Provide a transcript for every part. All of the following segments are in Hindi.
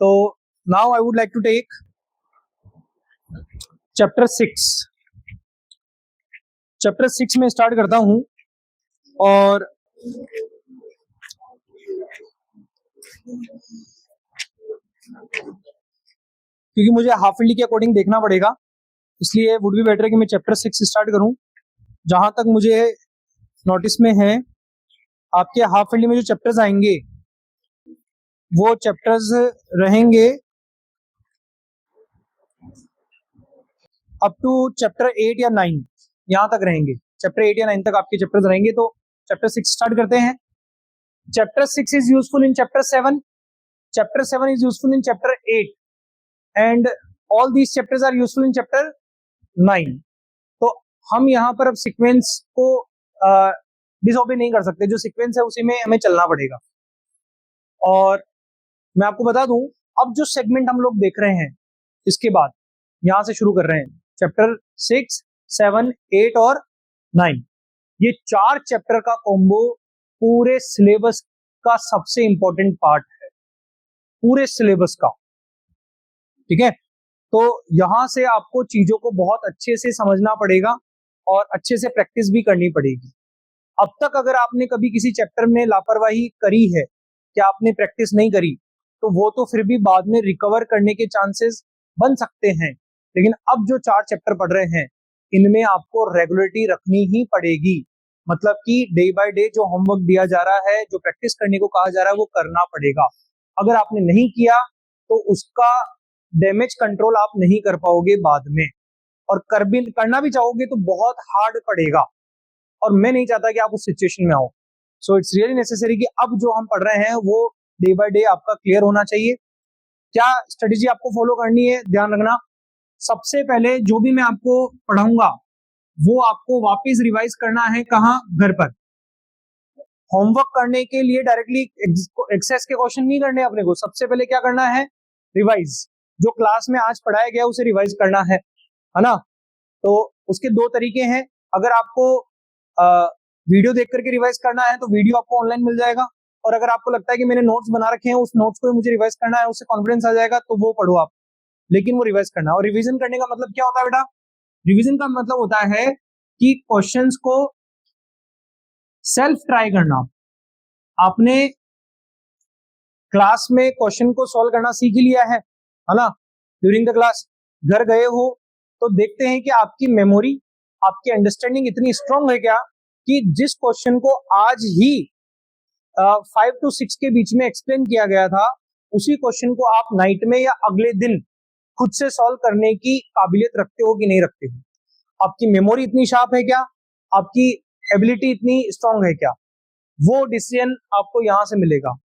तो now I would like to take chapter 6। Chapter 6 में स्टार्ट करता हूं और क्योंकि मुझे हाफ ईयरली के अकॉर्डिंग देखना पड़ेगा, इसलिए वुड बी बेटर कि मैं चैप्टर 6 स्टार्ट करूं। जहां तक मुझे नोटिस में है, आपके हाफ ईयरली में जो चैप्टर्स आएंगे वो चैप्टर्स रहेंगे अप टू चैप्टर 8 या 9, यहां तक रहेंगे। चैप्टर 8 या 9 तक आपके चैप्टर्स रहेंगे। तो चैप्टर 6 स्टार्ट करते हैं। Chapter 6 is useful in chapter 7, chapter 7 is useful in chapter 8 and all these chapters are useful in chapter 9। तो हम यहाँ पर अब सीक्वेंस को डिसओबे नहीं कर सकते, जो सीक्वेंस है उसी में हमें चलना पड़ेगा। और मैं आपको बता दूं, अब जो सेगमेंट हम लोग देख रहे हैं इसके बाद यहां से शुरू कर रहे हैं चैप्टर 6, 7, 8 और 9। ये 4 चैप्टर का कॉम्बो पूरे सिलेबस का सबसे इंपॉर्टेंट पार्ट है, पूरे सिलेबस का। ठीक है, तो यहां से आपको चीजों को बहुत अच्छे से समझना पड़ेगा और अच्छे से प्रैक्टिस भी करनी पड़ेगी। अब तक अगर आपने कभी किसी चैप्टर में लापरवाही करी है कि आपने प्रैक्टिस नहीं करी, तो वो तो फिर भी बाद में रिकवर करने के चांसेस बन सकते हैं। लेकिन अब जो 4 चैप्टर पढ़ रहे हैं, इनमें आपको रेगुलरिटी रखनी ही पड़ेगी। मतलब कि डे बाय डे जो होमवर्क दिया जा रहा है, जो प्रैक्टिस करने को कहा जा रहा है, वो करना पड़ेगा। अगर आपने नहीं किया तो उसका डैमेज कंट्रोल आप नहीं कर पाओगे बाद में, और करना भी चाहोगे तो बहुत हार्ड पड़ेगा, और मैं नहीं चाहता कि आप उस सिचुएशन में आओ। सो इट्स रियली नेसेसरी कि अब जो हम पढ़ रहे हैं वो डे बाय डे आपका क्लियर होना चाहिए। क्या स्ट्रेटेजी आपको फॉलो करनी है, ध्यान रखना। सबसे पहले जो भी मैं आपको पढ़ाऊंगा वो आपको वापस रिवाइज करना है। कहाँ? घर पर। होमवर्क करने के लिए डायरेक्टली एक्सेस के क्वेश्चन नहीं करने अपने को। सबसे पहले क्या करना है? रिवाइज। जो क्लास में आज पढ़ाया गया उसे रिवाइज करना है ना। तो उसके 2 तरीके हैं। अगर आपको वीडियो देख करके रिवाइज करना है तो वीडियो आपको ऑनलाइन मिल जाएगा, और अगर आपको लगता है कि मैंने नोट्स बना रखे हैं, उस नोट्स को मुझे रिवाइज करना है, उससे कॉन्फिडेंस आ जाएगा, तो वो पढ़ो आप। लेकिन वो रिवाइज करना। और रिवीजन करने का मतलब क्या होता है बेटा? रिवीजन का मतलब होता है कि क्वेश्चंस को सेल्फ ट्राई करना। आपने क्लास में क्वेश्चन को सॉल्व करना सीख लिया है ना, ड्यूरिंग द क्लास। घर गए हो तो देखते हैं कि आपकी मेमोरी, आपकी अंडरस्टैंडिंग इतनी स्ट्रांग है क्या कि जिस क्वेश्चन को आज ही 5 to 6 के बीच में एक्सप्लेन किया गया था, उसी क्वेश्चन को आप नाइट में या अगले दिन खुद से सॉल्व करने की काबिलियत रखते हो कि नहीं रखते हो? आपकी मेमोरी इतनी शार्प है क्या? आपकी एबिलिटी इतनी स्ट्रांग है क्या? वो डिसीजन आपको यहां से मिलेगा।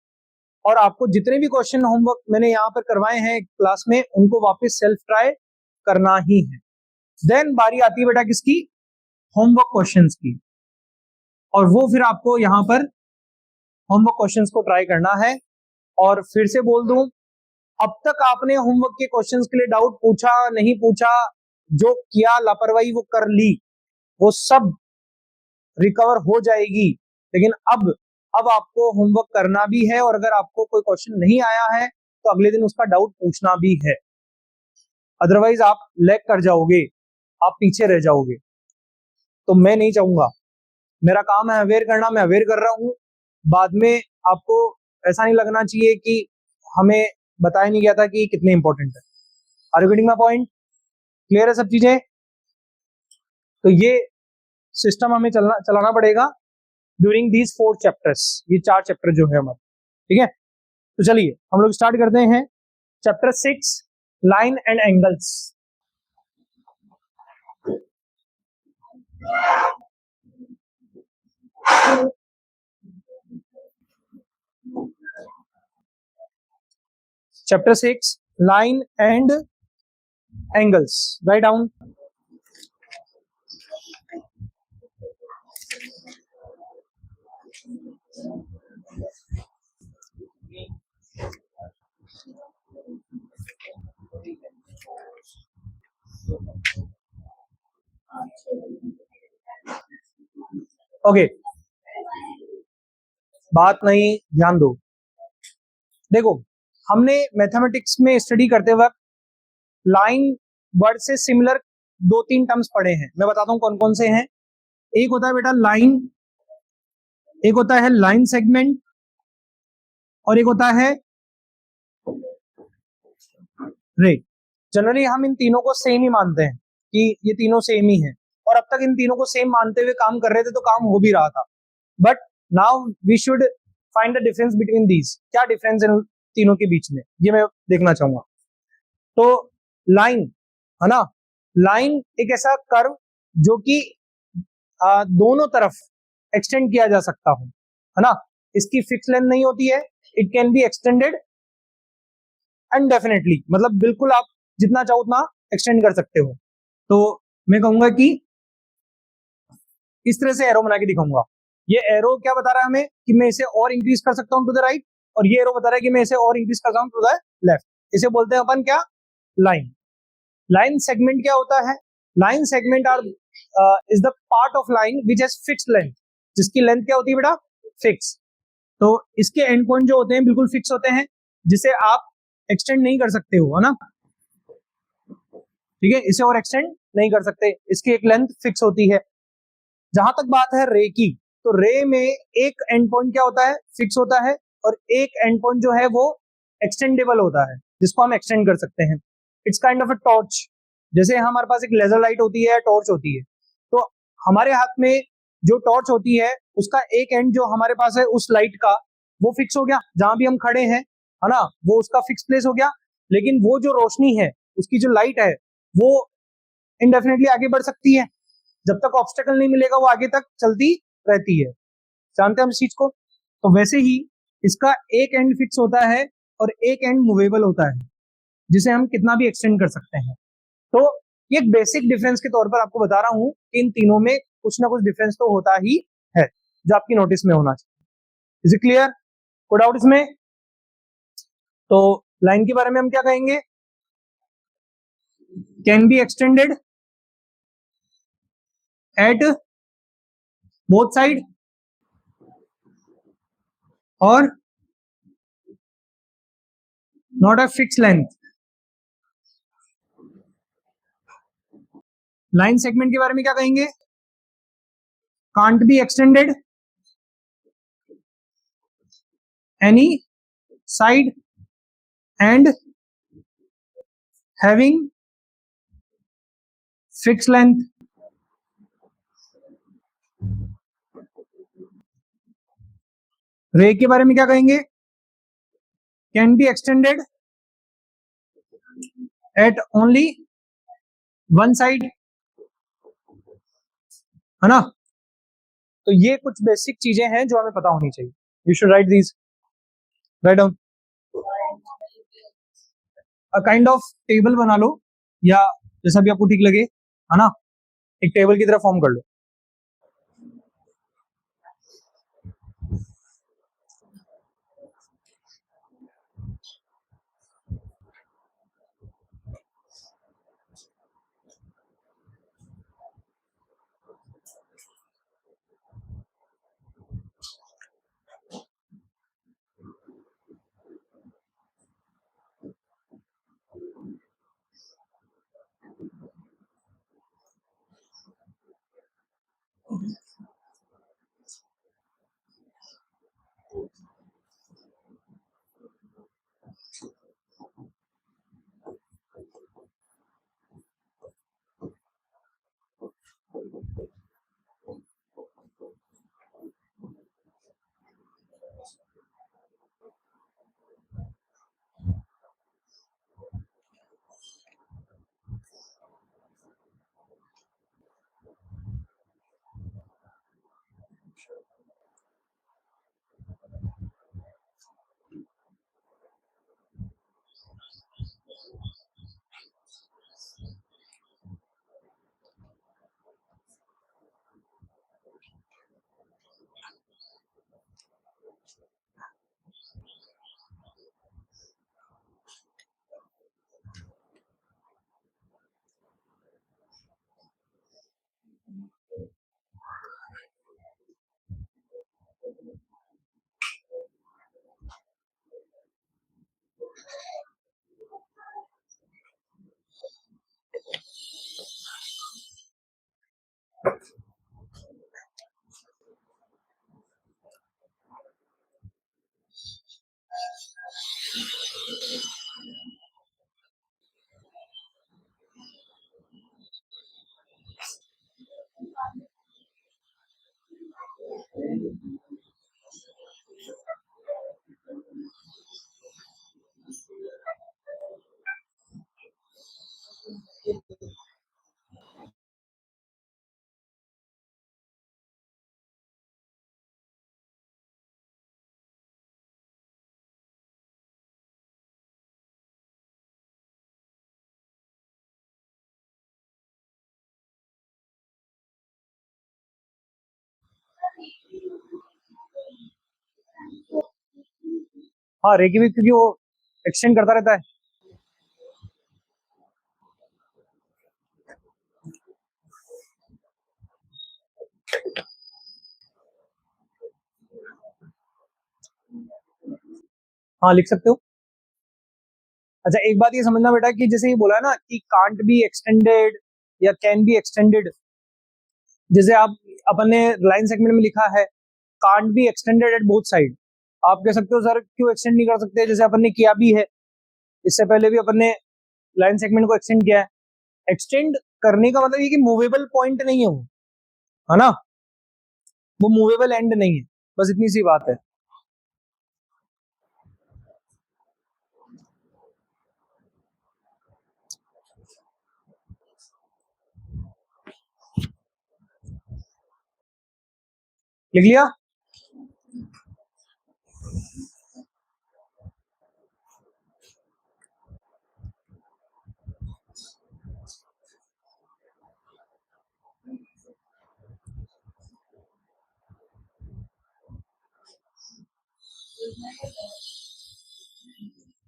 और आपको जितने भी क्वेश्चन होमवर्क मैंने यहाँ पर करवाए हैं क्लास में, उनको वापस सेल्फ ट्राई करना ही है। देन बारी आती है बेटा किसकी? होमवर्क क्वेश्चंस की। और वो फिर आपको यहाँ पर होमवर्क क्वेश्चंस को ट्राई करना है। और फिर से बोल दूं, अब तक आपने होमवर्क के क्वेश्चंस के लिए डाउट पूछा नहीं पूछा, जो किया लापरवाही वो कर ली, वो सब रिकवर हो जाएगी। लेकिन अब आपको होमवर्क करना भी है, और अगर आपको कोई क्वेश्चन नहीं आया है तो अगले दिन उसका डाउट पूछना भी है। अदरवाइज आप लैग कर जाओगे, आप पीछे रह जाओगे। तो मैं नहीं चाहूंगा। मेरा काम है अवेयर करना, मैं अवेयर कर रहा हूं। बाद में आपको ऐसा नहीं लगना चाहिए कि हमें बताया नहीं गया था कि कितने इंपॉर्टेंट है। Are you getting my point? Clear है सब चीजें? तो ये सिस्टम हमें चलाना पड़ेगा ड्यूरिंग दीज 4 चैप्टर्स। ये 4 चैप्टर जो है हमारे, ठीक है। तो चलिए हम लोग स्टार्ट करते हैं chapter 6, line and angles. Chapter 6, line and angles. Write down. Okay, बात नहीं, ध्यान दो। देखो, हमने मैथमेटिक्स में स्टडी करते वक्त लाइन वर्ड से सिमिलर 2-3 टर्म्स पढ़े हैं। मैं बताता हूं कौन कौन से हैं। एक होता है बेटा लाइन, एक होता है लाइन सेगमेंट, और एक होता है रे। जनरली हम इन तीनों को सेम ही मानते हैं कि ये तीनों सेम ही हैं, और अब तक इन तीनों को सेम मानते हुए काम कर रहे थे तो काम हो भी रहा था। But now we should find the difference between these. क्या डिफरेंस इन तीनों के बीच में, ये मैं देखना चाहूंगा। तो लाइन है ना, लाइन एक ऐसा कर्व जो कि दोनों तरफ एक्सटेंड किया जा सकता हो, है ना। इसकी फिक्स लेंथ नहीं होती है, it can be extended indefinitely, मतलब बिल्कुल आप जितना चाहो उतना एक्सटेंड कर सकते हो। तो मैं कहूंगा कि इस तरह से एरो बना के दिखाऊंगा। ये एरो क्या बता रहा है हमें कि मैं इसे और इंक्रीज कर सकता हूं टू द राइट, और ये एरो बता रहा है कि मैं इसे और इंक्रीज कर सकता हूं टू द लेफ्ट। इसे बोलते हैं अपन क्या, लाइन। लाइन सेगमेंट क्या होता है, line segment are is the part of line which has fixed length, जिसकी लेंथ क्या होती है बेटा, फिक्स। तो इसके एंड पॉइंट जो होते हैं बिल्कुल फिक्स होते हैं, जिसे आप एक्सटेंड नहीं कर सकते हो, है ना। ठीक है, इसे और एक्सटेंड नहीं कर सकते, इसकी एक लेंथ फिक्स होती है। जहां तक बात है रे की, तो रे में एक एंड पॉइंट क्या होता है, फिक्स होता है, और एक एंड पॉइंट जो है वो एक्सटेंडेबल होता है, जिसको हम एक्सटेंड कर सकते हैं। It's kind of a torch. जैसे हमारे पास एक लेजर लाइट होती है, टॉर्च होती है, तो हमारे हाथ में जो टॉर्च होती है उसका एक एंड जो हमारे पास है उस लाइट का, वो फिक्स हो गया, जहां भी हम खड़े हैं, है ना, वो उसका फिक्स प्लेस हो गया। लेकिन वो जो रोशनी है, उसकी जो लाइट है, वो इनडेफिनेटली आगे बढ़ सकती है, जब तक ऑब्स्टेकल नहीं मिलेगा वो आगे तक चलती रहती है। जानते हैं हम इस चीज को। तो वैसे ही इसका एक एंड फिक्स होता है और एक एंड मूवेबल होता है, जिसे हम कितना भी एक्सटेंड कर सकते हैं। तो ये एक बेसिक डिफरेंस के तौर पर आपको बता रहा हूं कि इन तीनों में कुछ ना कुछ डिफरेंस तो होता ही है, जो आपकी नोटिस में होना चाहिए। इज इट क्लियर, कोई डाउट इसमें? तो लाइन के बारे में हम क्या कहेंगे, can be extended at both side और not a fix length. Line segment के बारे में क्या कहेंगे, can't be extended any side and having fix length. Ray के बारे में क्या कहेंगे, can be extended at only one side, है ना। तो ये कुछ बेसिक चीजें हैं जो हमें पता होनी चाहिए। You should write these, write down. A kind of table बना लो, या जैसा भी आपको ठीक लगे, है ना, एक टेबल की तरह फॉर्म कर लो। हाँ रेकिविक, क्योंकि वो एक्सटेंड करता रहता है। हाँ लिख सकते हो। अच्छा एक बात ये समझना बेटा कि जैसे ये बोला है ना कि कांट बी एक्सटेंडेड या कैन बी एक्सटेंडेड, जैसे आप अपन ने लाइन सेगमेंट में लिखा है can't be extended at both side, आप कह सकते हो सर क्यों एक्सटेंड नहीं कर सकते, जैसे अपन ने किया भी है, इससे पहले भी अपन ने लाइन सेगमेंट को एक्सटेंड किया है। एक्सटेंड करने का मतलब ये कि मूवेबल पॉइंट नहीं है वो, है ना, वो मूवेबल एंड नहीं है, बस इतनी सी बात है। लिख लिया।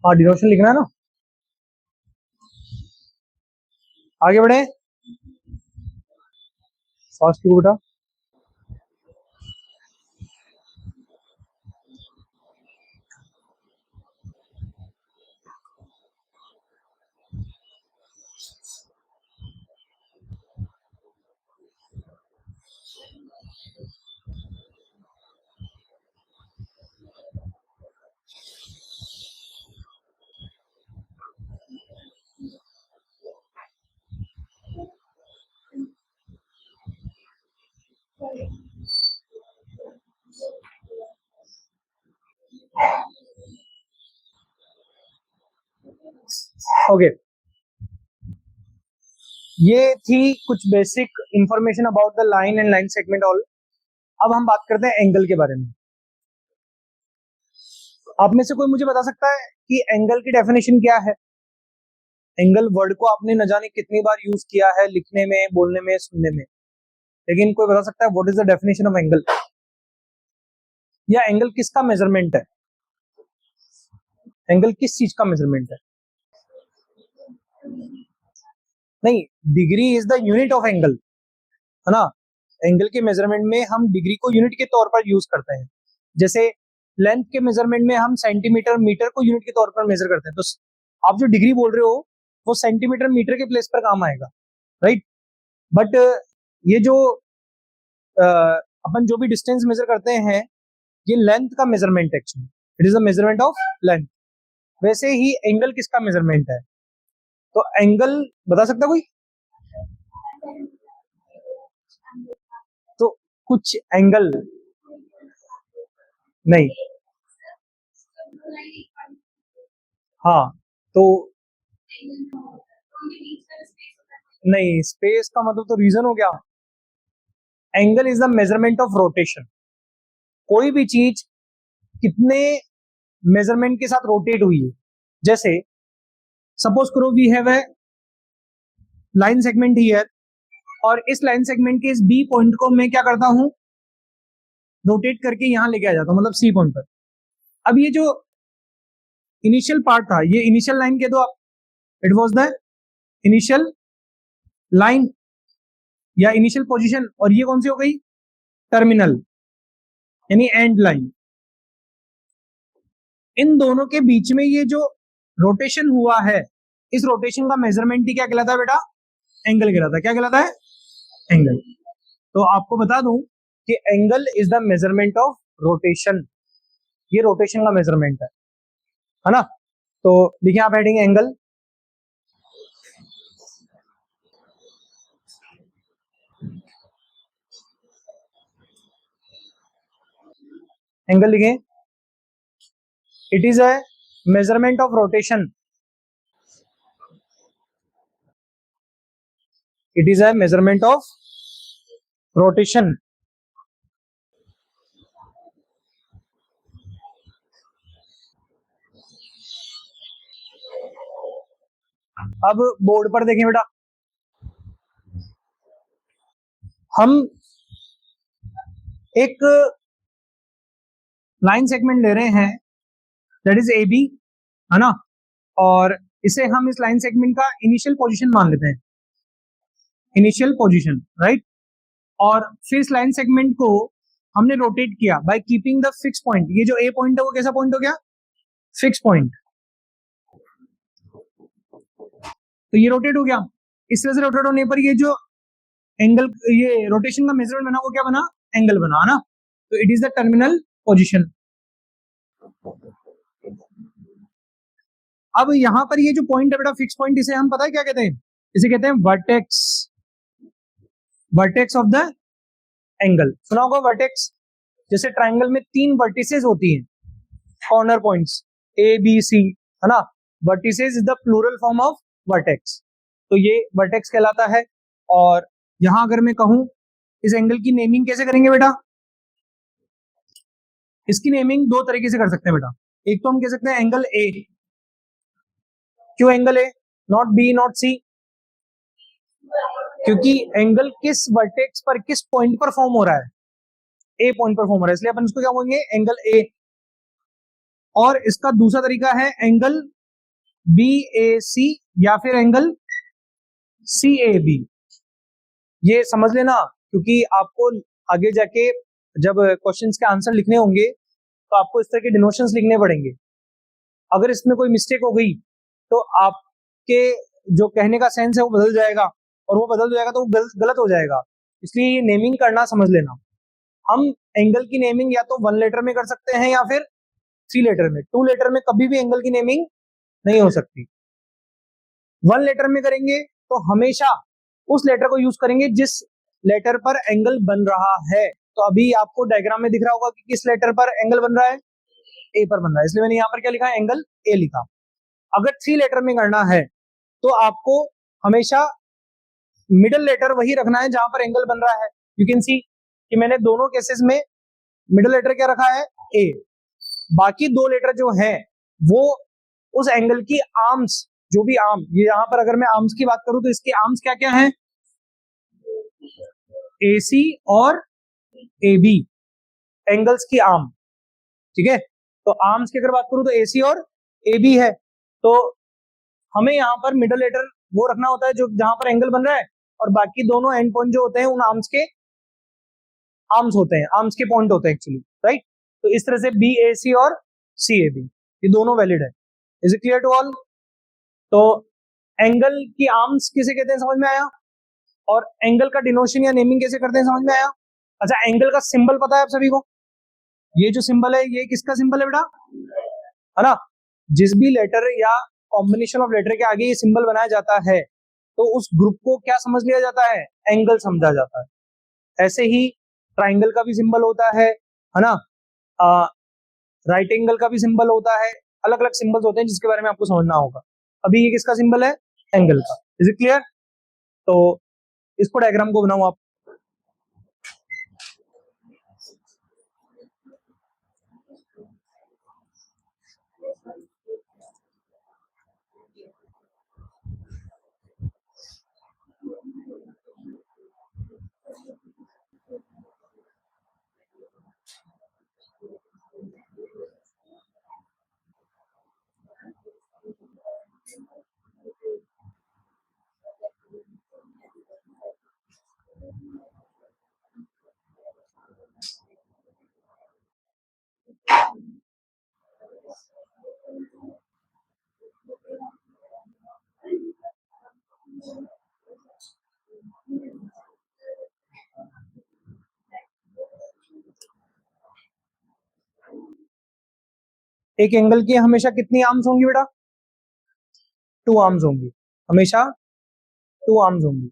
हाँ डिनोशन लिखना है ना। आगे बढ़े, फास्ट की बेटा। ओके, ये थी कुछ basic information about the line and line segment all. अब हम बात करते हैं एंगल के बारे में। आप में से कोई मुझे बता सकता है कि एंगल की डेफिनेशन क्या है? एंगल वर्ड को आपने न जाने कितनी बार यूज किया है लिखने में, बोलने में, सुनने में, लेकिन कोई बता सकता है what is the definition of angle, या एंगल किसका मेजरमेंट है? एंगल किस चीज का मेजरमेंट है? नहीं, degree is the unit of angle, है ना। एंगल के मेजरमेंट में हम डिग्री को यूनिट के तौर पर यूज करते हैं, जैसे लेंथ के मेजरमेंट में हम सेंटीमीटर मीटर को यूनिट के तौर पर मेजर करते हैं, तो आप जो डिग्री बोल रहे हो वो सेंटीमीटर मीटर के प्लेस पर काम आएगा, राइट। बट ये जो अपन जो भी डिस्टेंस मेजर करते हैं ये लेंथ का measurement, actually it is the measurement of length. वैसे ही एंगल किसका मेजरमेंट है? तो एंगल बता सकता कोई? तो कुछ एंगल नहीं, हाँ तो नहीं, स्पेस का मतलब तो रीजन हो गया। Angle is the measurement of rotation. कोई भी चीज कितने मेजरमेंट के साथ रोटेट हुई है, जैसे सपोज करो we have a line segment here, और इस लाइन सेगमेंट के इस बी पॉइंट को मैं क्या करता हूं, रोटेट करके यहां लेके आ जाता हूं, मतलब सी पॉइंट पर। अब ये जो इनिशियल पार्ट था, ये इनिशियल लाइन कह दो आप, it was the initial line या इनिशियल पोजीशन, और ये कौन सी हो गई? टर्मिनल यानी एंड लाइन। इन दोनों के बीच में ये जो रोटेशन हुआ है, इस रोटेशन का मेजरमेंट ही क्या कहलाता है बेटा? एंगल कहलाता है। क्या कहलाता है? एंगल। तो आपको बता दूं कि angle is the measurement of rotation, ये रोटेशन का मेजरमेंट है ना। तो देखिए आप हेडिंग एंगल, एंगल लिखे, it is a measurement of rotation, it is a measurement of rotation. अब बोर्ड पर देखें बेटा, हम एक लाइन सेगमेंट ले रहे हैं दैट इज ए बी, है ना, और इसे हम इस लाइन सेगमेंट का इनिशियल पोजीशन मान लेते हैं, इनिशियल पोजीशन, राइट। और फिर इस लाइन सेगमेंट को हमने रोटेट किया by keeping the fix point, ये जो ए पॉइंट है वो कैसा पॉइंट हो गया, फिक्स पॉइंट, तो ये रोटेट हो गया। इस तरह से रोटेट होने पर ये जो एंगल, ये रोटेशन का मेजरमेंट बना वो क्या बना, एंगल बना, है ना। तो it is the terminal position. अब यहां पर ये जो पॉइंट है बेटा फिक्स पॉइंट, इसे हम पता है क्या कहते हैं, इसे कहते हैं vertex, vertex of the angle. सुना होगा वर्टेक्स, जैसे ट्राइंगल में 3 वर्टिसेस होती हैं, corner points A B C, है ना। Vertices is the plural form of vertex, तो ये वर्टेक्स कहलाता है। और यहां अगर मैं कहूं इस एंगल की नेमिंग कैसे करेंगे बेटा, इसकी नेमिंग 2 तरीके से कर सकते हैं बेटा। एक तो हम कह सकते हैं एंगल ए, क्यों angle A, not B not C, क्योंकि एंगल किस वर्टेक्स पर किस पॉइंट पर फॉर्म हो रहा है, ए पॉइंट पर फॉर्म हो रहा है, इसलिए अपन इसको क्या बोलेंगे, एंगल ए। और इसका दूसरा तरीका है एंगल बी ए सी या फिर एंगल सी ए बी, ये समझ लेना, क्योंकि आपको आगे जाके जब क्वेश्चंस के आंसर लिखने होंगे तो आपको इस तरह के डिनोशंस लिखने पड़ेंगे। अगर इसमें कोई मिस्टेक हो गई तो आपके जो कहने का सेंस है वो बदल जाएगा, और वो बदल जाएगा तो वो गलत हो जाएगा। इसलिए नेमिंग करना समझ लेना। हम एंगल की नेमिंग या तो 1 लेटर में कर सकते हैं या फिर 3 लेटर में, 2 लेटर में कभी भी एंगल की नेमिंग नहीं हो सकती। 1 लेटर में करेंगे तो हमेशा उस लेटर को यूज करेंगे जिस लेटर पर एंगल बन रहा है। तो अभी आपको डायग्राम में दिख रहा होगा कि किस लेटर पर एंगल बन रहा है, ए पर बन रहा है, इसलिए मैंने यहाँ पर क्या लिखा है, एंगल ए लिखा। अगर 3 लेटर में करना है तो आपको हमेशा मिडिल लेटर वही रखना है जहां पर एंगल बन रहा है। यू कैन सी कि मैंने दोनों केसेस में मिडिल लेटर क्या रखा है, ए। बाकी 2 लेटर जो है वो उस एंगल की आर्म्स, जो भी आर्म, ये यहां पर अगर मैं आर्म्स की बात करूं तो इसके आर्म्स क्या क्या है, ए सी और ए बी, एंगल्स की आर्म, ठीक है। तो आर्म्स की अगर बात करूं तो ए सी और ए बी है। तो हमें यहाँ पर मिडिल लेटर वो रखना होता है जो जहां पर एंगल बन रहा है, और बाकी दोनों एंड पॉइंट जो होते हैं उन आर्म्स के आर्म्स होते हैं, आर्म्स के पॉइंट होते हैं एक्चुअली, राइट। तो इस तरह से बी ए सी और सी ए बी ये दोनों वैलिड है। Is it clear to all. तो एंगल की आर्म्स किसे कहते हैं समझ में आया, और एंगल का डिनोशन या नेमिंग कैसे करते हैं समझ में आया। अच्छा, एंगल का सिंबल पता है आप सभी को, ये जो सिंबल है ये किसका सिंबल है बेटा, है ना। जिस भी लेटर या कॉम्बिनेशन ऑफ लेटर के आगे ये सिंबल बनाया जाता है तो उस ग्रुप को क्या समझ लिया जाता है, एंगल समझा जाता है। ऐसे ही ट्राइंगल का भी सिंबल होता है ना, राइट एंगल का भी सिंबल होता है, अलग अलग सिंबल्स होते हैं जिसके बारे में आपको समझना होगा। अभी ये किसका सिंबल है, एंगल का। Is it clear. तो इसको डायग्राम को बनाओ आप। एक एंगल की हमेशा कितनी आर्म्स होंगी बेटा? 2 आर्म्स होंगी, हमेशा 2 आर्म्स होंगी।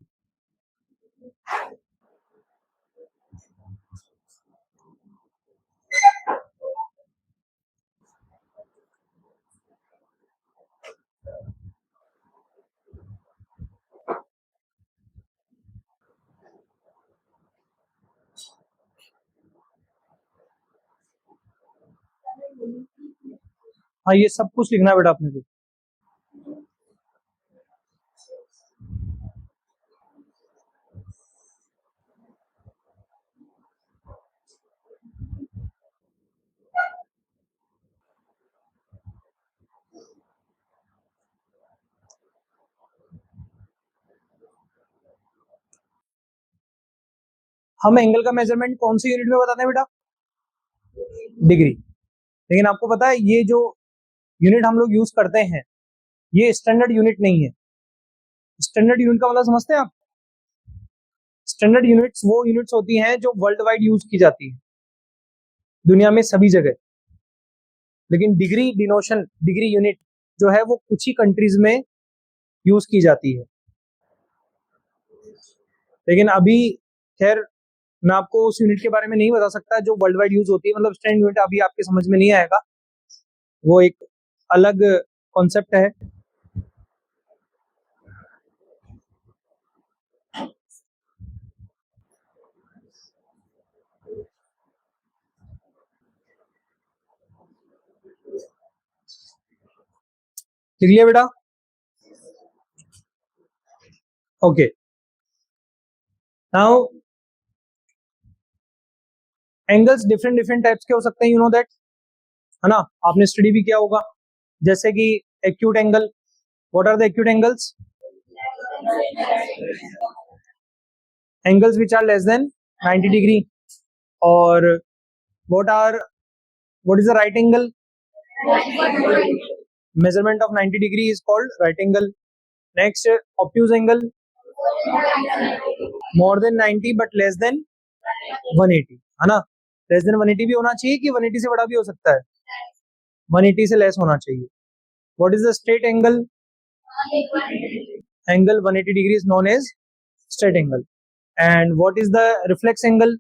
हाँ, ये सब कुछ लिखना है बेटा अपने को। हम एंगल का मेजरमेंट कौन सी यूनिट में बताते हैं बेटा? डिग्री। लेकिन आपको पता है ये जो यूनिट हम लोग यूज करते हैं ये स्टैंडर्ड यूनिट नहीं है। स्टैंडर्ड यूनिट का मतलब समझते हैं आप? स्टैंडर्ड यूनिट्स वो यूनिट्स होती हैं जो वर्ल्ड वाइड यूज की जाती है दुनिया में सभी जगह। लेकिन डिग्री डिनोशन, डिग्री यूनिट जो है वो कुछ ही कंट्रीज में यूज की जाती है। लेकिन अभी खैर मैं आपको उस यूनिट के बारे में नहीं बता सकता जो वर्ल्ड वाइड यूज होती है, मतलब स्टैंडर्ड यूनिट अभी आपके समझ में नहीं आएगा, वो एक अलग कॉन्सेप्ट है। लिख लिया बेटा? Okay, now angles different different types के हो सकते हैं, यू नो दैट, है ना? आपने स्टडी भी किया होगा, जैसे कि acute angle. What are the acute angles? Angles which are less than 90 degree. और what are, what is the right angle? Measurement of 90 degree is called right angle. Next, obtuse angle, more than 90 but less than 180, है ना? लेस देन 180 भी होना चाहिए कि 180 से बड़ा भी हो सकता है? 180 से लेस होना चाहिए। What is the straight angle? Angle 180 degree is known as straight angle. And what is the reflex angle?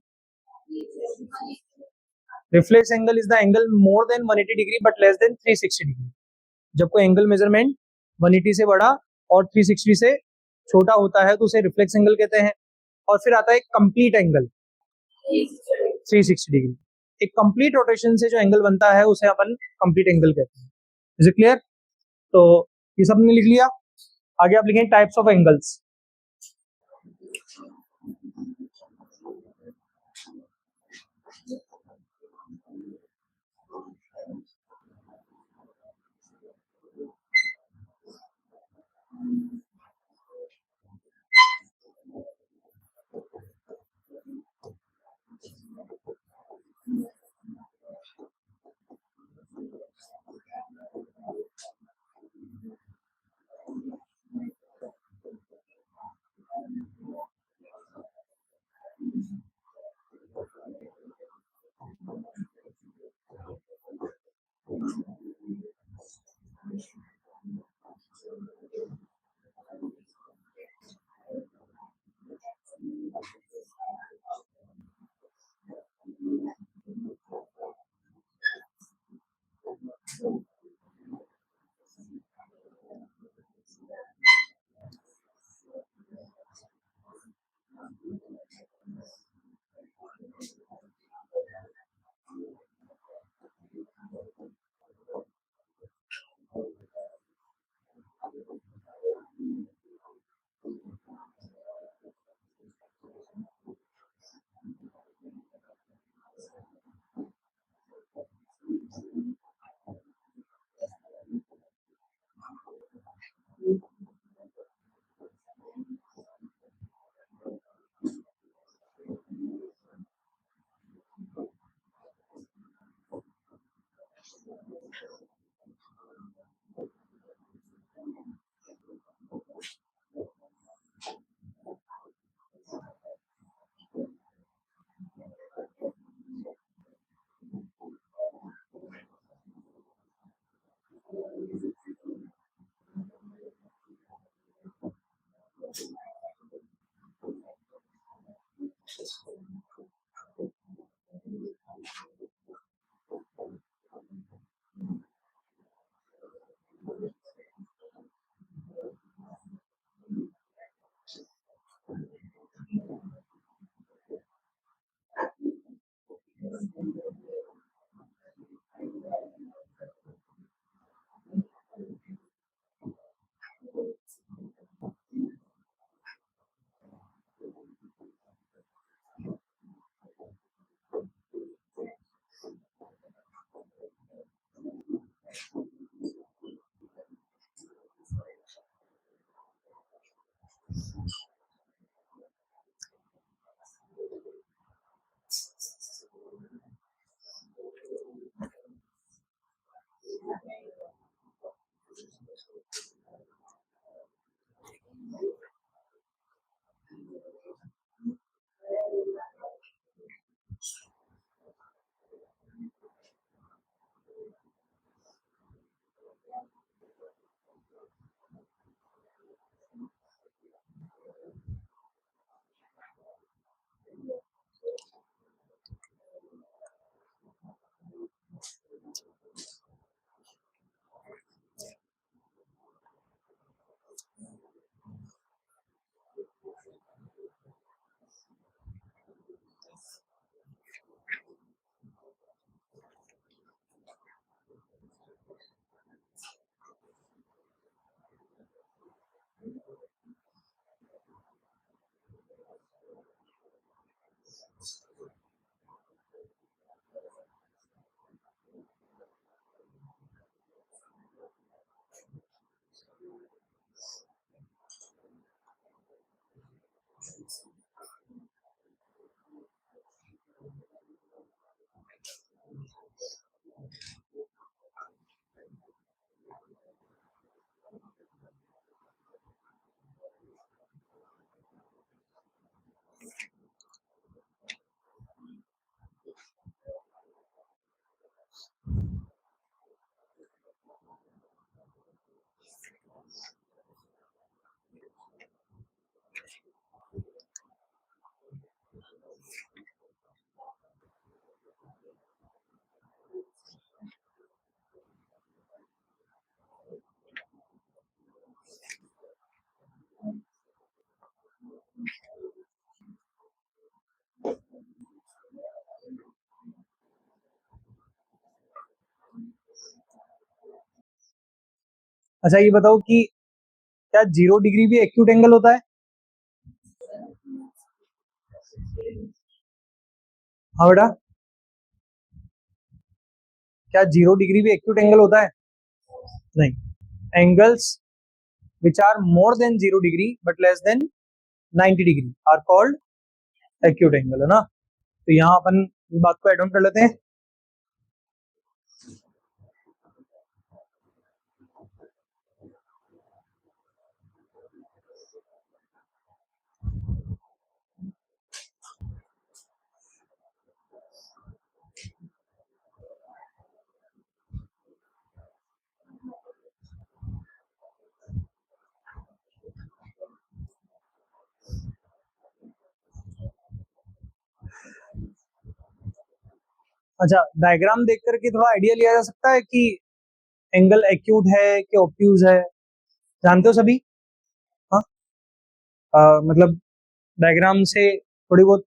Reflex angle is the angle more than 180 degree but less than 360 degree. जब कोई एंगल मेजरमेंट 180 से बड़ा और 360 से छोटा होता है तो उसे रिफ्लेक्स एंगल कहते हैं। और फिर आता है कंप्लीट एंगल 360 डिग्री। एक कंप्लीट रोटेशन से जो एंगल बनता है उसे अपन कंप्लीट एंगल कहते हैं। Is it clear? तो ये सब ने लिख लिया। आगे आप लिखेंगे टाइप्स ऑफ एंगल्स। अच्छा ये बताओ कि क्या 0 डिग्री भी एक्यूट एंगल होता है? हाँ बेटा, क्या 0 डिग्री भी एक्यूट एंगल होता है? नहीं, angles which are more than 0 degree but less than 90 degree are called acute angle, है ना? तो यहाँ अपन इस बात को एड ऑन कर लेते हैं। अच्छा, डायग्राम देख करके थोड़ा आइडिया लिया जा सकता है कि एंगल एक्यूट है कि ऑब्ट्यूज है, जानते हो सभी? हाँ, मतलब डायग्राम से थोड़ी बहुत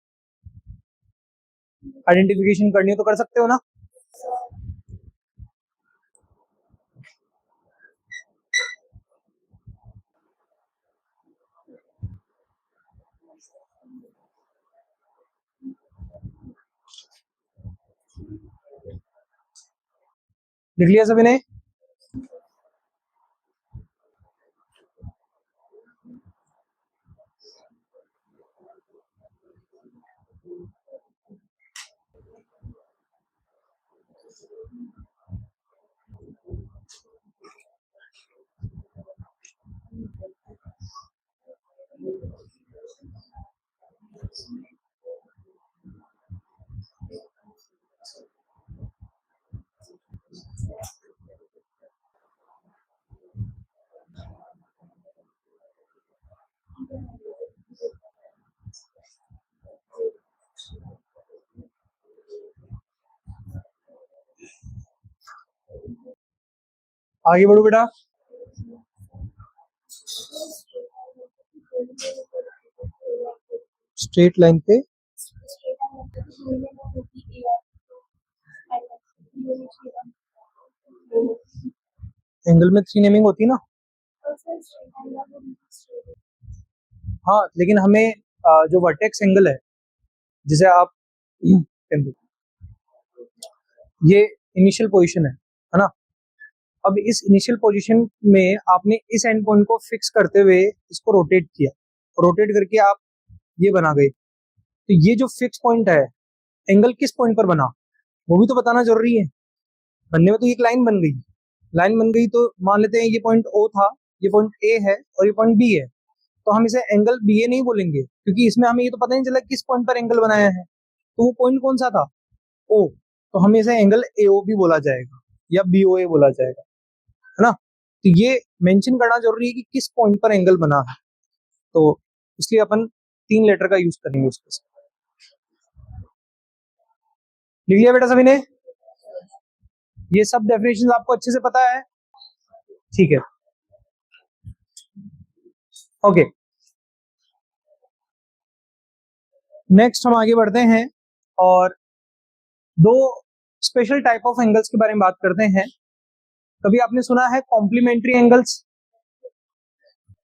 आइडेंटिफिकेशन करनी हो तो कर सकते हो ना? लिख लिया सभी ने? आगे बढ़ो बेटा। स्ट्रेट लाइन पे एंगल में 3 नेमिंग होती है ना। हाँ, लेकिन हमें जो वर्टेक्स एंगल है, जिसे आप ये इनिशियल पोजीशन है ना। अब इस इनिशियल पोजीशन में आपने इस एंड पॉइंट को फिक्स करते हुए इसको रोटेट किया, रोटेट करके आप ये बना गए। तो ये जो फिक्स पॉइंट है, एंगल किस पॉइंट पर बना वो भी तो बताना जरूरी है। बनने में तो एक लाइन बन गई, लाइन बन गई तो मान लेते हैं ये पॉइंट ओ था, ये पॉइंट ए है और ये पॉइंट बी है। तो हम इसे एंगल बी ए नहीं बोलेंगे, क्योंकि इसमें हमें ये तो पता नहीं चला किस पॉइंट पर एंगल बनाया है। तो वो पॉइंट कौन सा था, ओ। तो हमें इसे एंगल एओ भी बोला जाएगा या बीओए बोला जाएगा, है ना। तो ये मेंशन करना जरूरी है कि किस पॉइंट पर एंगल बना है। तो इसलिए अपन 3 लेटर का यूज करेंगे उसके साथ। लिख लिया बेटा सभी ने? ये सब डेफिनेशन आपको अच्छे से पता है? ठीक है, ओके। नेक्स्ट हम आगे बढ़ते हैं और दो स्पेशल टाइप ऑफ एंगल्स के बारे में बात करते हैं। कभी आपने सुना है कॉम्प्लीमेंट्री एंगल्स?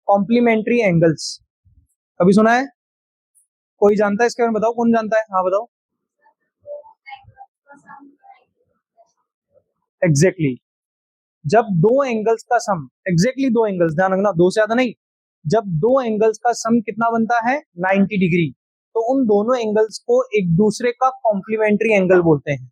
कॉम्प्लीमेंट्री एंगल्स कभी सुना है? कोई जानता है इसके बारे में? बताओ, कौन जानता है? हाँ बताओ। एग्जैक्टली जब दो एंगल्स का सम, एग्जैक्टली दो एंगल्स, ध्यान रखना, दो से ज्यादा नहीं। जब दो एंगल्स का सम कितना बनता है? 90 डिग्री। तो उन दोनों एंगल्स को एक दूसरे का कॉम्प्लीमेंट्री एंगल बोलते हैं।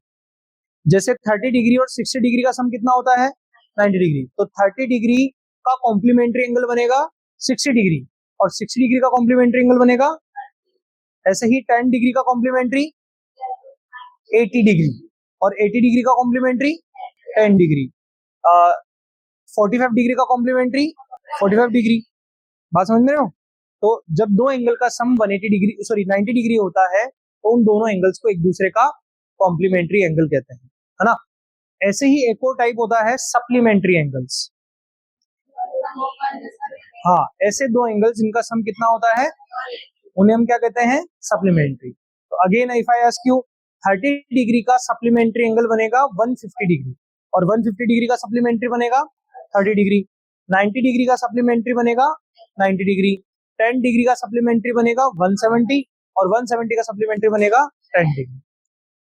जैसे 30 डिग्री और 60 डिग्री का सम कितना होता है? 90 डिग्री। तो 30 डिग्री का कॉम्प्लीमेंट्री एंगल बनेगा 60 डिग्री, और 60 डिग्री का कॉम्प्लीमेंट्री एंगल बनेगा, ऐसे ही 10 डिग्री का कॉम्प्लीमेंट्री 80 डिग्री, और 80 डिग्री का कॉम्प्लीमेंट्री 10 डिग्री, 45 डिग्री का कॉम्प्लीमेंट्री 45 डिग्री। बात समझ में रहे हो? तो जब दो एंगल का सम 180 डिग्री, सॉरी 90 डिग्री होता है, तो उन दोनों एंगल्स को एक दूसरे का कॉम्प्लीमेंट्री एंगल कहते हैं, है ना। ऐसे ही एक और टाइप होता है सप्लीमेंट्री एंगल्स। हाँ, ऐसे दो एंगल्स जिनका सम कितना होता है, उन्हें हम क्या कहते हैं? सप्लीमेंट्री। तो again if I ask you, 30 degree का सप्लीमेंट्री एंगल बनेगा 150 डिग्री, और 150 डिग्री का सप्लीमेंट्री बनेगा 30 डिग्री। 90 डिग्री का सप्लीमेंट्री बनेगा 90 डिग्री। 10 डिग्री का सप्लीमेंट्री बनेगा 170, और 170 का सप्लीमेंट्री बनेगा 10 डिग्री।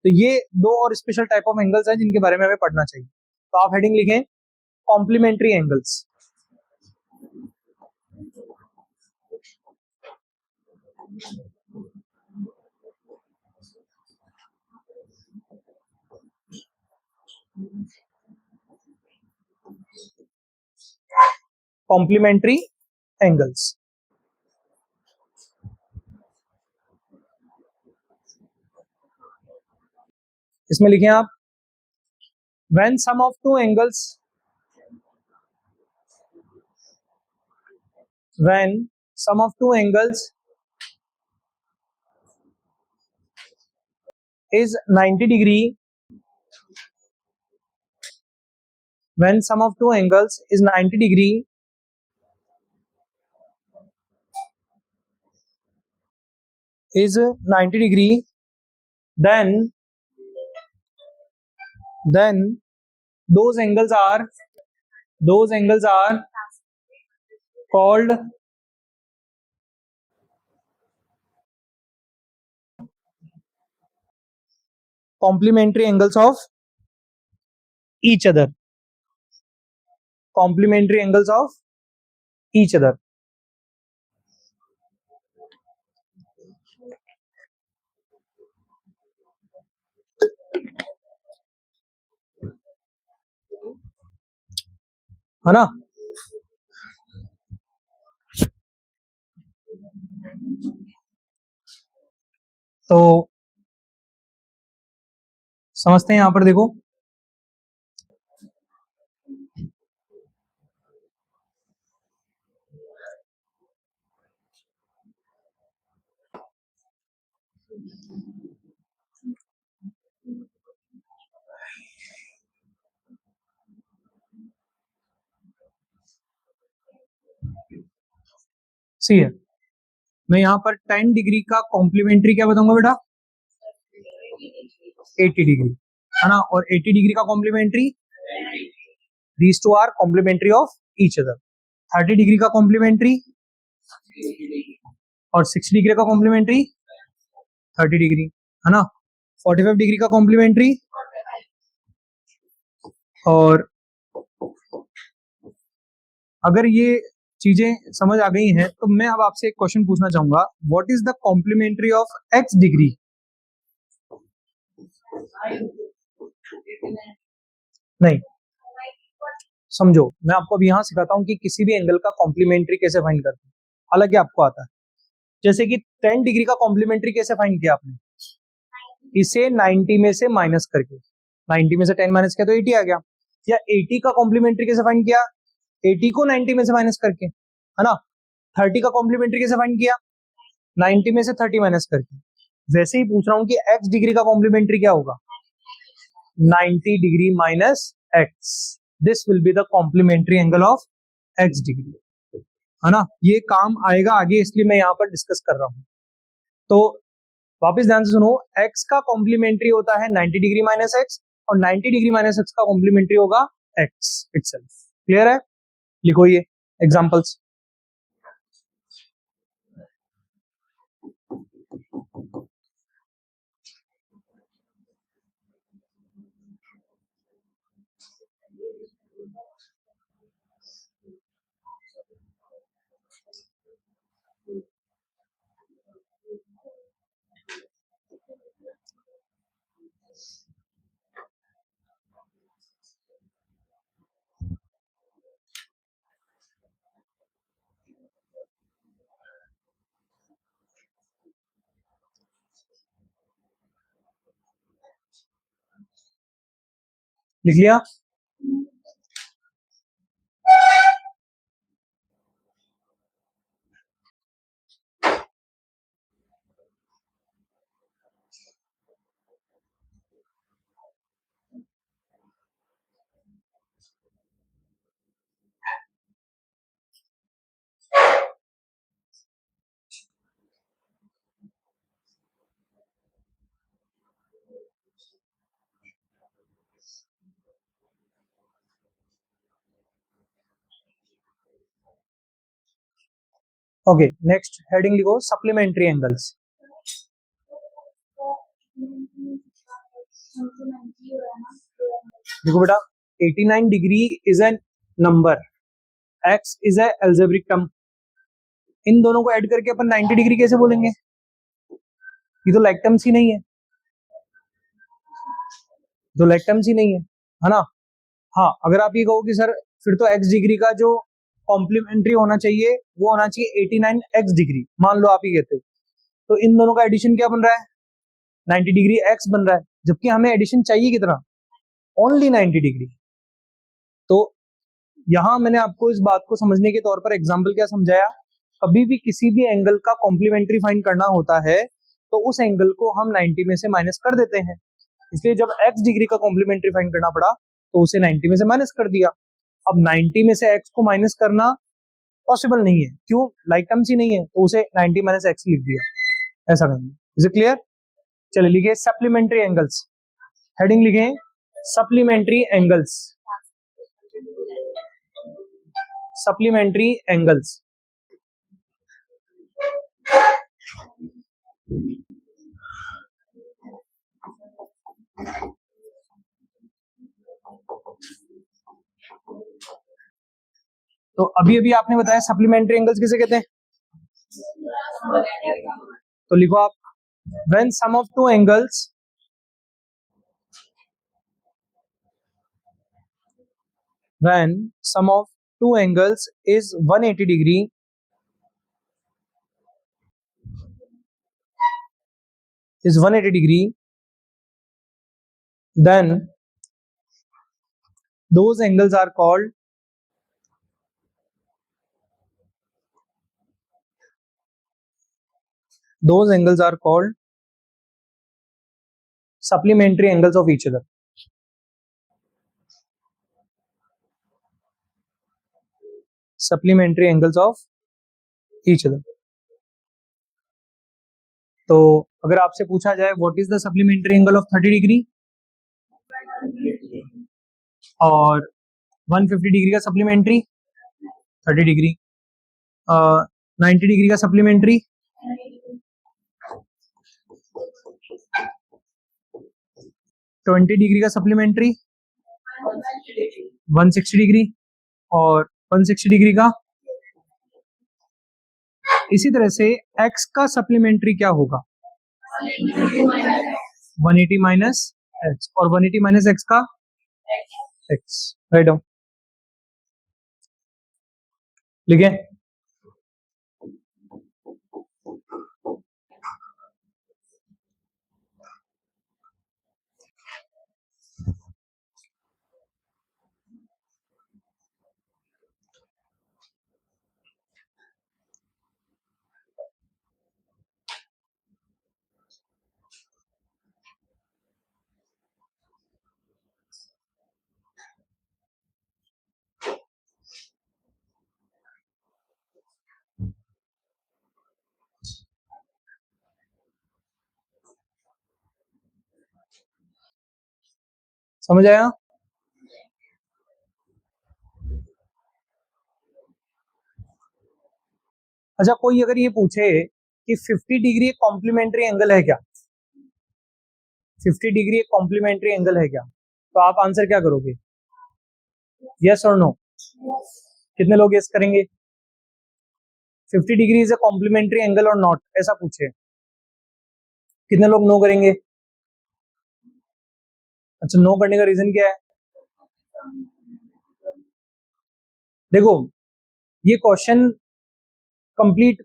तो ये दो और स्पेशल टाइप ऑफ एंगल्स हैं जिनके बारे में हमें पढ़ना चाहिए। तो आप हेडिंग लिखें कॉम्प्लीमेंट्री एंगल्स। कॉम्प्लीमेंट्री एंगल्स, इसमें लिखें आप, when sum of two angles, when sum of two angles is 90 degree, when sum of two angles is 90 degree, is 90 degree, then those angles are called complementary angles of each other, complementary angles of each other। है ना। तो समझते हैं, यहां पर देखो, सी है। मैं यहाँ पर 10 डिग्री का कॉम्प्लीमेंट्री क्या बताऊंगा बेटा? 80 डिग्री, है ना। और 80 डिग्री का complementary, these two are complementary of each other. 30 degree का कॉम्प्लीमेंट्री और 60 डिग्री का कॉम्प्लीमेंट्री 30 डिग्री, है ना। 45 डिग्री का कॉम्प्लीमेंट्री और अगर ये चीजें समझ आ गई हैं तो मैं अब आपसे एक क्वेश्चन पूछना चाहूंगा, what is the complementary of x degree? नहीं, समझो, मैं आपको अब यहाँ सिखाता हूँ कि किसी भी एंगल का कॉम्प्लीमेंट्री कैसे फाइंड करते हैं, हालांकि आपको आता है। जैसे कि 10 डिग्री का कॉम्प्लीमेंट्री कैसे फाइंड किया आपने? इसे 90 में से माइनस करके, 90 में से 10 माइनस किया तो 80 आ गया। या 80 का कॉम्प्लीमेंट्री कैसे फाइंड किया? 80 को 90 में से माइनस करके, है ना। 30 का कॉम्प्लीमेंट्री कैसे फाइंड किया? 90 में से 30 माइनस करके। वैसे ही पूछ रहा हूँ कि x डिग्री का कॉम्प्लीमेंट्री क्या होगा? 90 degree minus x, this will be the complementary angle of x degree, है ना। ये काम आएगा आगे, इसलिए मैं यहाँ पर डिस्कस कर रहा हूँ। तो वापस ध्यान से सुनो, x का कॉम्प्लीमेंट्री होता है 90 डिग्री माइनस x और 90 डिग्री माइनस x का कॉम्प्लीमेंट्री होगा x इटसेल्फ। क्लियर है? लिखो ये एग्जांपल्स। लिख लिया? ओके, नेक्स्ट हेडिंग लिखो सप्लीमेंट्री एंगल्स। देखो बेटा, 89 degree is an number, x is a algebraic term. इन दोनों को ऐड करके अपन 90 डिग्री कैसे बोलेंगे? ये तो लाइक टर्म्स ही नहीं है, तो लाइक टर्म्स ही नहीं है ना। हाँ, अगर आप ये कहो कि सर फिर तो x डिग्री का जो कॉम्प्लीमेंट्री होना चाहिए वो होना चाहिए 89 x डिग्री, मान लो आप ही कहते हो, तो इन दोनों का एडिशन क्या बन रहा है? 90 डिग्री x बन रहा है, जबकि हमें एडिशन चाहिए कितना? Only 90 degree. तो यहां मैंने आपको इस बात को समझने के तौर पर एग्जाम्पल क्या समझाया, कभी भी किसी भी एंगल का कॉम्प्लीमेंट्री फाइंड करना होता है तो उस एंगल को हम 90 में से माइनस कर देते हैं। इसलिए जब x डिग्री का कॉम्प्लीमेंट्री फाइंड करना पड़ा तो उसे 90 में से माइनस कर दिया। अब 90 में से x को माइनस करना पॉसिबल नहीं है, क्यों? लाइक टर्म्स ही नहीं है, तो उसे 90 माइनस x लिख दिया, ऐसा करेंगे। Is it clear? चलिए लिखिए सप्लीमेंट्री एंगल्स, हेडिंग लिखे सप्लीमेंट्री एंगल्स, सप्लीमेंट्री एंगल्स। तो अभी अभी आपने बताया सप्लीमेंट्री एंगल्स किसे कहते हैं, तो लिखो आप, when sum of two angles when sum of two angles is 180 degree then those angles are called supplementary angles of each other. Supplementary angles of each other. तो अगर आपसे पूछा जाए what is the supplementary angle of 30 degree और 150 डिग्री का सप्लीमेंट्री 30 डिग्री, 90 डिग्री का सप्लीमेंट्री 20 डिग्री का सप्लीमेंट्री 160 डिग्री और 160 डिग्री का। इसी तरह से x का सप्लीमेंट्री क्या होगा 180 माइनस एक्स और 180 माइनस एक्स का x। राइट डाउन लिखे। समझ आया। अच्छा कोई अगर ये पूछे कि 50 डिग्री एक कॉम्प्लीमेंट्री एंगल है क्या, 50 डिग्री एक कॉम्प्लीमेंट्री एंगल है क्या, तो आप आंसर क्या करोगे, यस और नो। कितने लोग यस करेंगे 50 degree is a complementary angle or not, ऐसा पूछे कितने लोग नो करेंगे। अच्छा नो करने का रीजन क्या है, देखो ये क्वेश्चन कंप्लीट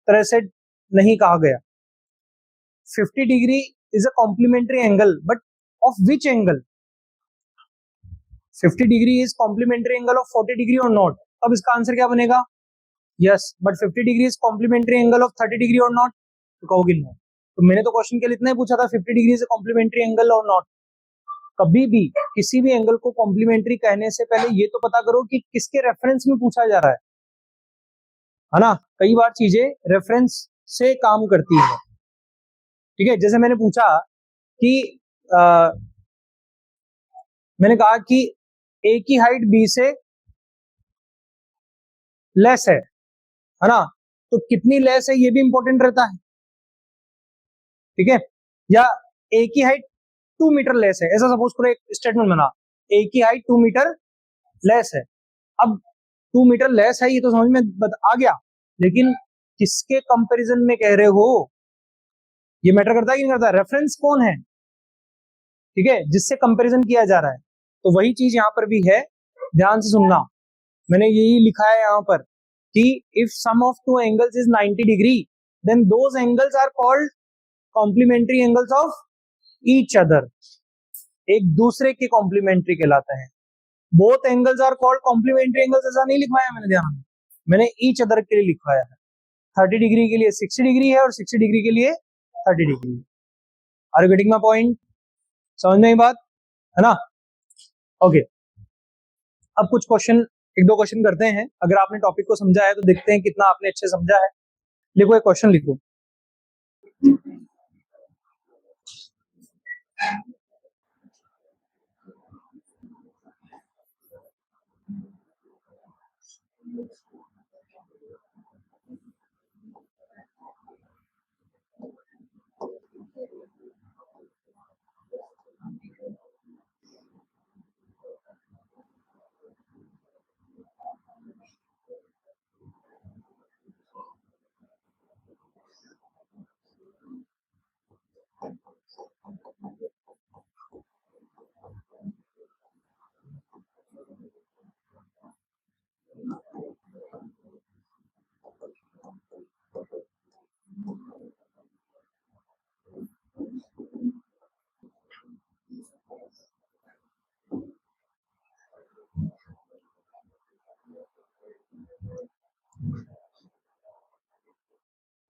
तरह से नहीं कहा गया। 50 degree is a complementary angle but of which angle, 50 degree is complementary angle of 40 degree or not, अब इसका आंसर क्या बनेगा, yes but 50 degree is complementary angle of 30 degree or not, तो कहोगे नो। तो मैंने तो क्वेश्चन के लिए इतना ही पूछा था 50 degree is complementary angle or not. कभी भी किसी भी एंगल को कॉम्प्लीमेंट्री कहने से पहले ये तो पता करो कि किसके रेफरेंस में पूछा जा रहा है ना। कई बार चीजें रेफरेंस से काम करती है, ठीक है। जैसे मैंने पूछा कि मैंने कहा कि ए की हाइट बी से लेस है ना, तो कितनी लेस है ये भी इंपॉर्टेंट रहता है, ठीक है। या ए की हाइट 2 मीटर लेस है, ऐसा सपोज करो एक स्टेटमेंट बना, ए की हाइट 2 मीटर लेस है। अब 2 मीटर लेस है ये तो समझ में आ गया, लेकिन किसके कंपैरिजन में कह रहे हो, ये मैटर करता है कि नहीं करता, रेफरेंस कौन है, ठीक है, जिससे कंपैरिजन किया जा रहा है। तो वही चीज यहाँ पर भी है, ध्यान से सुनना, मैंने यही लिखा है यहाँ पर कि if sum of two angles is 90 degree then those angles are called complementary angles of each other, एक दूसरे के कॉम्प्लीमेंट्री कहलाते हैं। Both angles are called complementary angles, ऐसा नहीं लिखवाया मैंने, ध्यान मैंने ईच अदर के लिए लिखवाया है। 30 डिग्री के लिए 60 डिग्री है और 60 डिग्री के लिए 30 degree. Are you getting my point, समझ में बात है ना। ओके अब कुछ क्वेश्चन, एक दो क्वेश्चन करते हैं, अगर आपने टॉपिक को समझा है तो देखते हैं कितना आपने अच्छे समझा है। लिखो एक क्वेश्चन लिखो,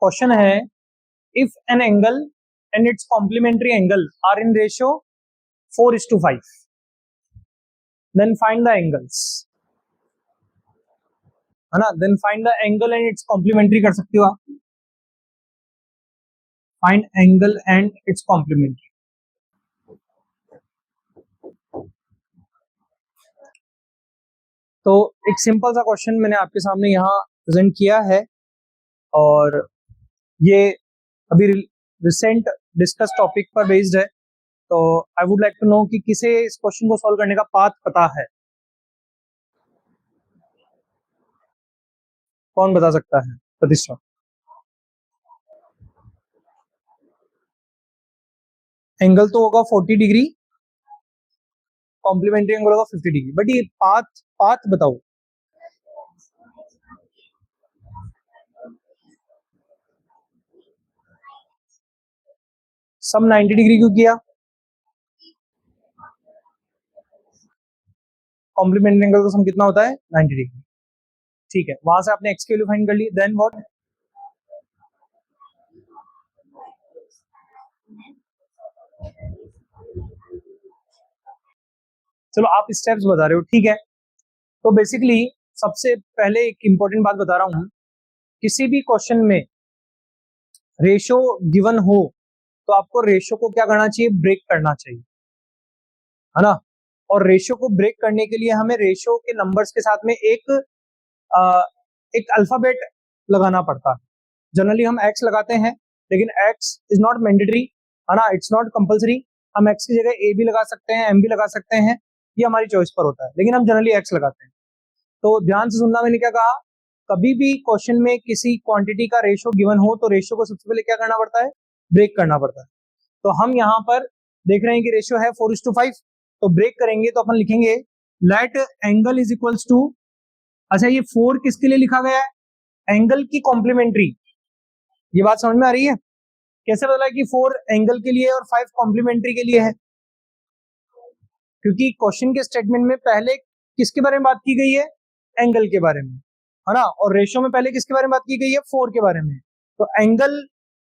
क्वेश्चन है if an angle and its complementary angle are in ratio 4:5 then find the angles, है ना. Then find the angle and its complementary कर सकते हो आप. Find angle and its complementary. तो एक सिंपल सा क्वेश्चन मैंने आपके सामने यहाँ प्रेजेंट किया है, और ये अभी रिसेंट डिस्कस टॉपिक पर बेस्ड है. तो I would like to know कि किसे इस क्वेश्चन को सॉल्व करने का पाथ पता है. कौन बता सकता है? प्रतिष्ठा. एंगल तो होगा 40 डिग्री, कॉम्प्लीमेंट्री एंगल होगा 50 डिग्री. बट ये पाथ पाथ बताओ. सब 90 डिग्री क्यों किया? कॉम्प्लीमेंट्री एंगल का सम कितना होता है? 90 डिग्री. ठीक है, वहां से आपने एक्स की वैल्यू फाइंड कर ली. Then what? चलो आप स्टेप्स बता रहे हो, ठीक है. तो बेसिकली सबसे पहले एक इंपॉर्टेंट बात बता रहा हूं. किसी भी क्वेश्चन में रेशो गिवन हो तो आपको रेशो को क्या करना चाहिए? ब्रेक करना चाहिए, है ना. और रेशो को ब्रेक करने के लिए हमें रेशो के नंबर्स के साथ में एक अल्फाबेट लगाना पड़ता है. जनरली हम एक्स लगाते हैं, लेकिन एक्स इज नॉट मैंडेटरी, है ना. It's not compulsory. हम एक्स की जगह ए भी लगा सकते हैं, एम भी लगा सकते हैं, ये हमारी चॉइस पर होता है, लेकिन हम जनरली एक्स लगाते हैं. तो ध्यान से सुनना, मैंने क्या कहा. कभी भी क्वेश्चन में किसी क्वांटिटी का रेशो गिवन हो तो रेशो को सबसे पहले क्या करना पड़ता है? ब्रेक करना पड़ता है. तो हम यहाँ पर देख रहे हैं कि रेशो है 4:5. तो ब्रेक करेंगे तो अपन लिखेंगे let angle is equals to. अच्छा, ये 4 किसके लिए लिखा गया है? एंगल की कॉम्प्लीमेंट्री. ये बात समझ में आ रही है? कैसे बदला कि 4 एंगल के लिए और 5 कॉम्प्लीमेंट्री के लिए है? क्योंकि क्वेश्चन के स्टेटमेंट में पहले किसके बारे में बात की गई है? एंगल के बारे में, है ना. और रेशो में पहले किसके बारे में बात की गई है? 4 के बारे में. तो एंगल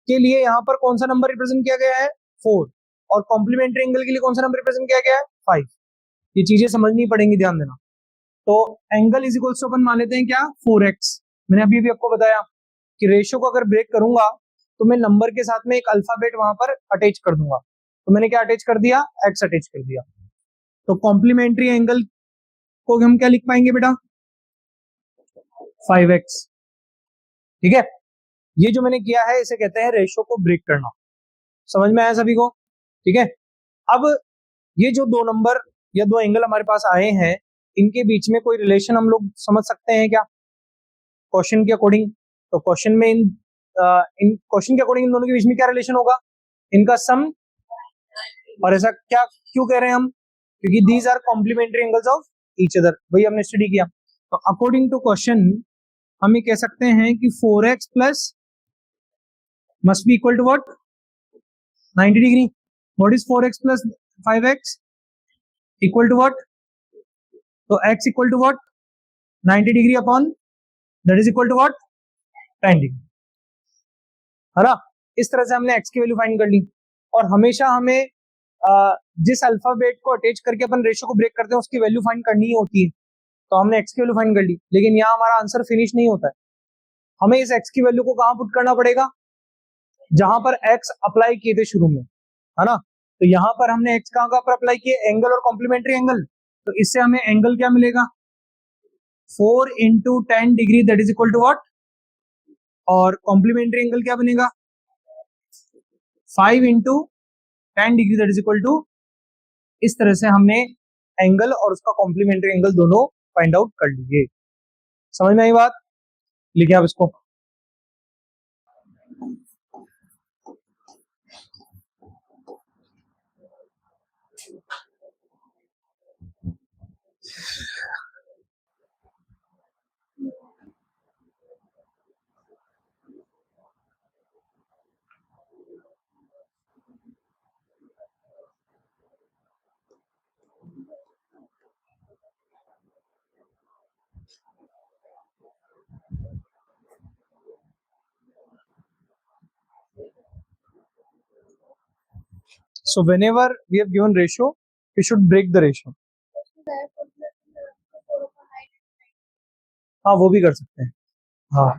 के लिए यहाँ पर कौन सा नंबर रिप्रेजेंट किया गया है? 4. और कॉम्प्लीमेंट्री एंगल के लिए कौन सा नंबर रिप्रेजेंट किया गया है? 5. ये चीजें समझनी पड़ेंगी, ध्यान देना. तो एंगल इज इक्वल्स टू अपन मान लेते हैं क्या? 4x. मैंने अभी भी आपको बताया कि रेशो को अगर ब्रेक करूंगा तो मैं नंबर के साथ में एक अल्फाबेट वहां पर अटैच कर दूंगा. तो मैंने क्या अटैच कर दिया? x अटैच कर दिया. तो कॉम्प्लीमेंट्री एंगल को हम क्या लिख पाएंगे बेटा? 5x. ठीक है. ये जो मैंने किया है इसे कहते हैं रेशो को ब्रेक करना. समझ में आया सभी को? ठीक है. अब ये जो दो नंबर या दो एंगल हमारे पास आए हैं, इनके बीच में कोई रिलेशन हम लोग समझ सकते हैं क्या क्वेश्चन के अकॉर्डिंग? तो क्वेश्चन में इन क्वेश्चन के अकॉर्डिंग इन दोनों के बीच में क्या रिलेशन होगा? इनका सम. और ऐसा क्या क्यों कह रहे हैं हम? क्योंकि these are complementary angles of each other. वही हमने स्टडी किया. तो अकॉर्डिंग टू क्वेश्चन हम ये कह सकते हैं कि 4x plus must be equal to what? 90 degree. What is 4x plus 5x equal to what? तो x equal to what? 90 degree upon that is equal to what? 10 degree, है ना. इस तरह से हमने x की वैल्यू फाइंड कर ली. और हमेशा हमें जिस अल्फाबेट को अटैच करके अपन रेशो को ब्रेक करते हैं उसकी वैल्यू फाइंड करनी ही होती है. तो हमने x की वैल्यू फाइंड कर ली, लेकिन यहाँ हमारा आंसर फिनिश नहीं होता है. हमें इस x की वैल्यू को कहां पुट करना पड़ेगा? जहां पर x अप्लाई किए थे शुरू में, है ना. तो यहाँ पर हमने x कहां पर अप्लाई किए? एंगल और कॉम्प्लीमेंट्री एंगल. तो इससे हमें एंगल क्या मिलेगा? 4 into 10 degree that is equal to what? और कॉम्प्लीमेंट्री एंगल क्या बनेगा? 5 into 10 degree that is equal to. इस तरह से हमने एंगल और उसका कॉम्प्लीमेंट्री एंगल दोनों फाइंड आउट कर लिए. समझ में आई बात? लिखिए आप इसको. So whenever we have given ratio, we should break the ratio. हाँ वो भी कर सकते हैं। हाँ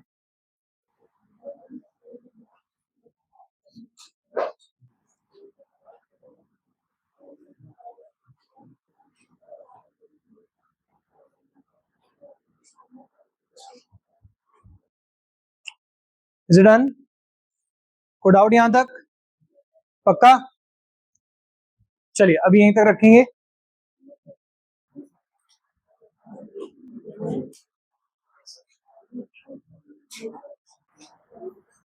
इज इट डन? कोई डाउट यहां तक? पक्का? चलिए अभी यहीं तक रखेंगे।